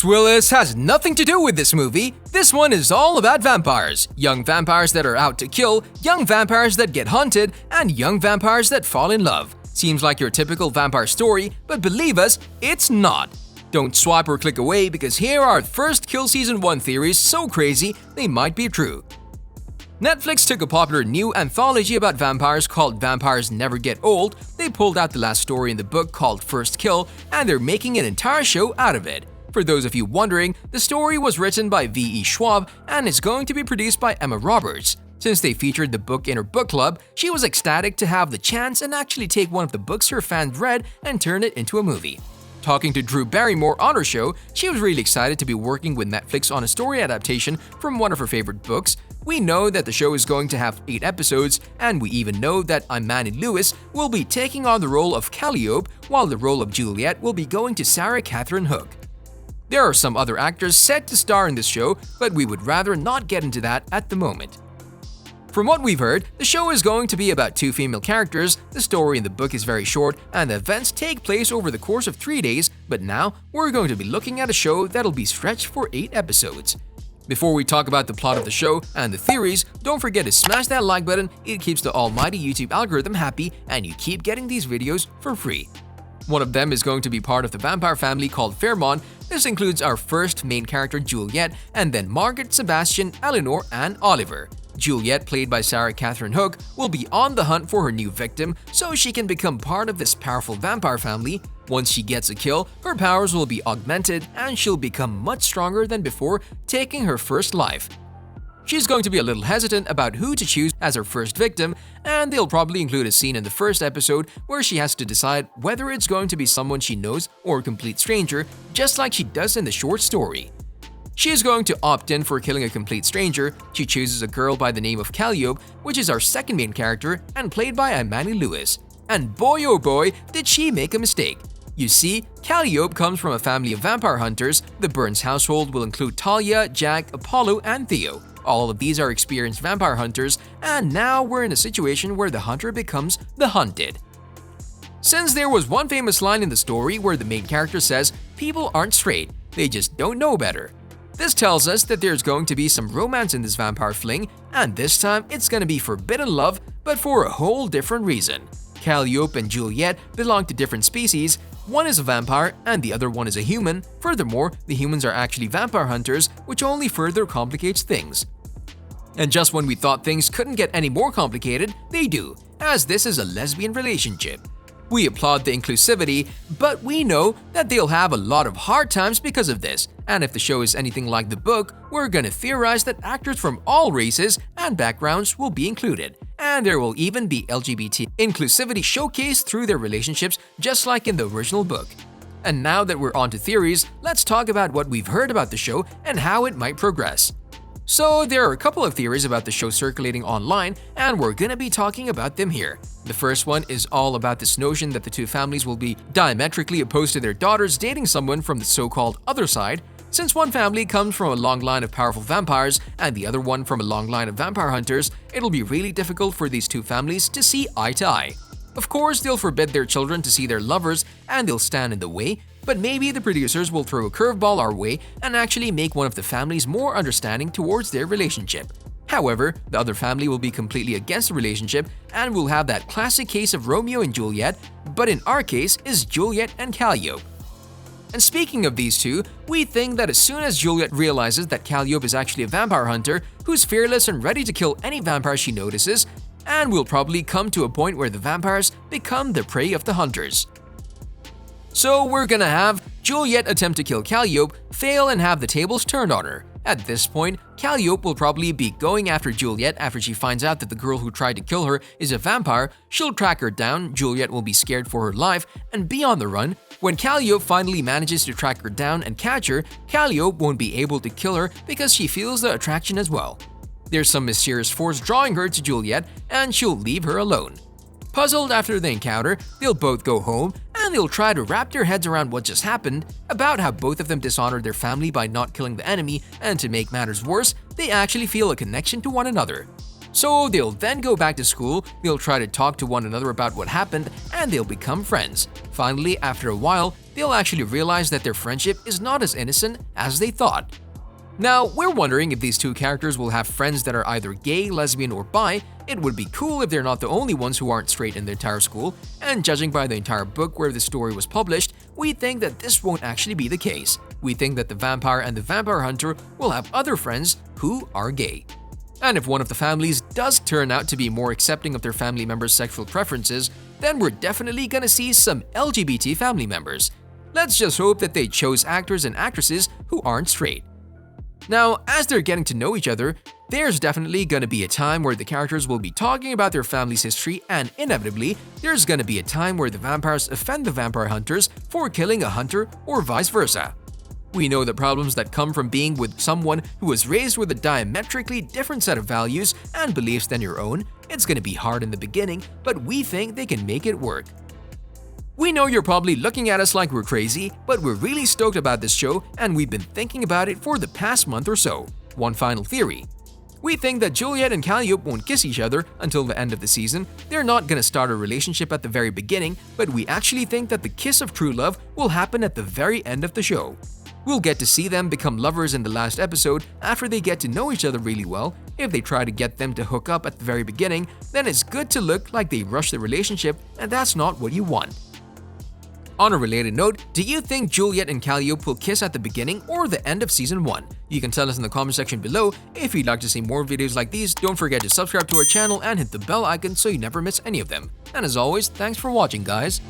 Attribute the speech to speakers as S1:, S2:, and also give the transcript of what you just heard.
S1: Bruce Willis has nothing to do with this movie. This one is all about vampires. Young vampires that are out to kill, young vampires that get hunted, and young vampires that fall in love. Seems like your typical vampire story, but believe us, it's not. Don't swipe or click away because here are first Kill Season 1 theories so crazy they might be true. Netflix took a popular new anthology about vampires called Vampires Never Get Old. They pulled out the last story in the book called First Kill, and they're making an entire show out of it. For those of you wondering, the story was written by V.E. Schwab and is going to be produced by Emma Roberts. Since they featured the book in her book club, she was ecstatic to have the chance and actually take one of the books her fans read and turn it into a movie. Talking to Drew Barrymore on her show, she was really excited to be working with Netflix on a story adaptation from one of her favorite books. We know that the show is going to have 8 episodes, and we even know that Imani Lewis will be taking on the role of Calliope, while the role of Juliet will be going to Sarah Catherine Hook. There are some other actors set to star in this show, but we would rather not get into that at the moment. From what we've heard, the show is going to be about 2 female characters. The story in the book is very short, and the events take place over the course of 3 days, but now we're going to be looking at a show that'll be stretched for 8 episodes. Before we talk about the plot of the show and the theories, don't forget to smash that like button. It keeps the almighty YouTube algorithm happy, and you keep getting these videos for free. One of them is going to be part of the vampire family called Fairmont. This includes our first main character Juliet, and then Margaret, Sebastian, Eleanor, and Oliver. Juliet, played by Sarah Catherine Hook, will be on the hunt for her new victim so she can become part of this powerful vampire family. Once she gets a kill, her powers will be augmented and she'll become much stronger than before, taking her first life. She's going to be a little hesitant about who to choose as her first victim, and they'll probably include a scene in the first episode where she has to decide whether it's going to be someone she knows or a complete stranger, just like she does in the short story. She is going to opt in for killing a complete stranger. She chooses a girl by the name of Calliope, which is our second main character and played by Imani Lewis. And boy oh boy, did she make a mistake. You see, Calliope comes from a family of vampire hunters. The Burns household will include Talia, Jack, Apollo, and Theo. All of these are experienced vampire hunters, and now we're in a situation where the hunter becomes the hunted. Since there was one famous line in the story where the main character says, "People aren't straight, they just don't know better." This tells us that there's going to be some romance in this vampire fling, and this time it's going to be forbidden love, but for a whole different reason. Calliope and Juliet belong to different species. One is a vampire and the other one is a human. Furthermore, the humans are actually vampire hunters, which only further complicates things. And just when we thought things couldn't get any more complicated, they do, as this is a lesbian relationship. We applaud the inclusivity, but we know that they'll have a lot of hard times because of this. And if the show is anything like the book, we're gonna theorize that actors from all races and backgrounds will be included. And there will even be LGBT inclusivity showcased through their relationships, just like in the original book. And now that we're on to theories, let's talk about what we've heard about the show and how it might progress. So there are a couple of theories about the show circulating online, and we're gonna be talking about them here. The first one is all about this notion that the 2 families will be diametrically opposed to their daughters dating someone from the so-called other side. Since one family comes from a long line of powerful vampires and the other one from a long line of vampire hunters, it'll be really difficult for these 2 families to see eye to eye. Of course, they'll forbid their children to see their lovers and they'll stand in the way, but maybe the producers will throw a curveball our way and actually make one of the families more understanding towards their relationship. However, the other family will be completely against the relationship and we'll have that classic case of Romeo and Juliet, but in our case is Juliet and Calliope. And speaking of these 2, we think that as soon as Juliet realizes that Calliope is actually a vampire hunter who's fearless and ready to kill any vampire she notices, and we'll probably come to a point where the vampires become the prey of the hunters. So we're gonna have Juliet attempt to kill Calliope, fail and have the tables turned on her. At this point, Calliope will probably be going after Juliet after she finds out that the girl who tried to kill her is a vampire. She'll track her down, Juliet will be scared for her life and be on the run. When Calliope finally manages to track her down and catch her, Calliope won't be able to kill her because she feels the attraction as well. There's some mysterious force drawing her to Juliet and she'll leave her alone. Puzzled after the encounter, they'll both go home and they'll try to wrap their heads around what just happened, about how both of them dishonored their family by not killing the enemy, and to make matters worse, they actually feel a connection to one another. So they'll then go back to school, they'll try to talk to one another about what happened, and they'll become friends. Finally, after a while, they'll actually realize that their friendship is not as innocent as they thought. Now, we're wondering if these two characters will have friends that are either gay, lesbian, or bi. It would be cool if they're not the only ones who aren't straight in the entire school, and judging by the entire book where the story was published, we think that this won't actually be the case. We think that the vampire and the vampire hunter will have other friends who are gay. And if one of the families does turn out to be more accepting of their family members' sexual preferences, then we're definitely gonna see some LGBT family members. Let's just hope that they chose actors and actresses who aren't straight. Now, as they're getting to know each other, there's definitely gonna be a time where the characters will be talking about their family's history, and inevitably, there's gonna be a time where the vampires offend the vampire hunters for killing a hunter or vice versa. We know the problems that come from being with someone who was raised with a diametrically different set of values and beliefs than your own. It's gonna be hard in the beginning, but we think they can make it work. We know you're probably looking at us like we're crazy, but we're really stoked about this show and we've been thinking about it for the past month or so. One final theory. We think that Juliet and Calliope won't kiss each other until the end of the season. They're not gonna start a relationship at the very beginning, but we actually think that the kiss of true love will happen at the very end of the show. We'll get to see them become lovers in the last episode after they get to know each other really well. If they try to get them to hook up at the very beginning, then it's good to look like they rush the relationship, and that's not what you want. On a related note, do you think Juliet and Calliope will kiss at the beginning or the end of Season 1? You can tell us in the comment section below. If you'd like to see more videos like these, don't forget to subscribe to our channel and hit the bell icon so you never miss any of them. And as always, thanks for watching, guys.